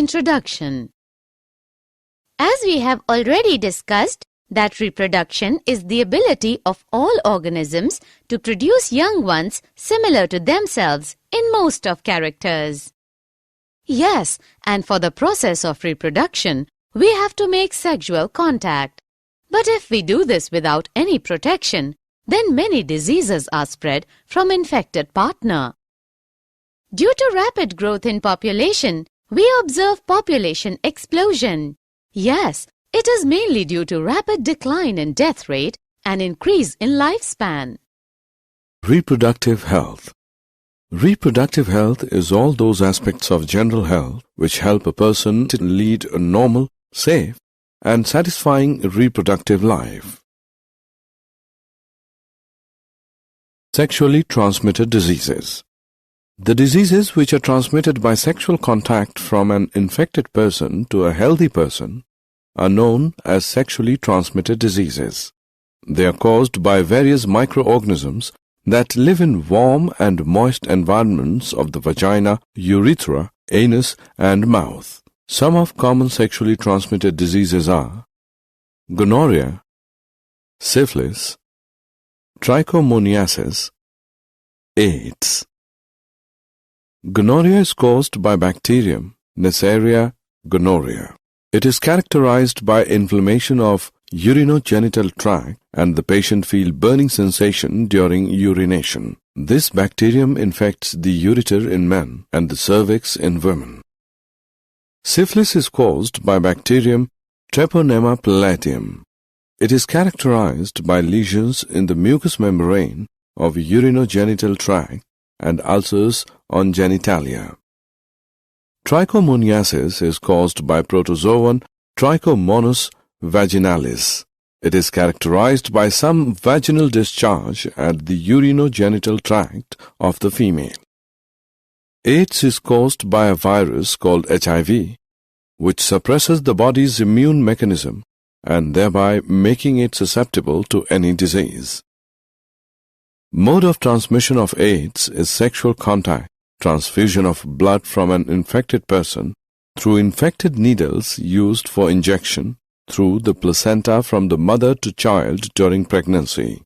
Introduction. As we have already discussed, that reproduction is the ability of all organisms to produce young ones similar to themselves in most of characters. Yes, and for the process of reproduction, we have to make sexual contact. But if we do this without any protection, then many diseases are spread from infected partner. Due to rapid growth in population, we observe population explosion. Yes, it is mainly due to rapid decline in death rate and increase in lifespan. Reproductive health. Reproductive health is all those aspects of general health which help a person to lead a normal, safe, and satisfying reproductive life. Sexually transmitted diseases. The diseases which are transmitted by sexual contact from an infected person to a healthy person are known as sexually transmitted diseases. They are caused by various microorganisms that live in warm and moist environments of the vagina, urethra, anus, and mouth. Some of common sexually transmitted diseases are gonorrhea, syphilis, trichomoniasis, AIDS. Gonorrhea is caused by bacterium Neisseria gonorrhea. It is characterized by inflammation of urinogenital tract and the patient feel burning sensation during urination. This bacterium infects the ureter in men and the cervix in women. Syphilis is caused by bacterium Treponema palladium. It is characterized by lesions in the mucous membrane of urinogenital tract and ulcers on genitalia. Trichomoniasis is caused by protozoan Trichomonas vaginalis. It is characterized by some vaginal discharge at the urinogenital tract of the female. AIDS is caused by a virus called HIV, which suppresses the body's immune mechanism and thereby making it susceptible to any disease. Mode of transmission of AIDS is sexual contact, transfusion of blood from an infected person through infected needles used for injection through the placenta from the mother to child during pregnancy.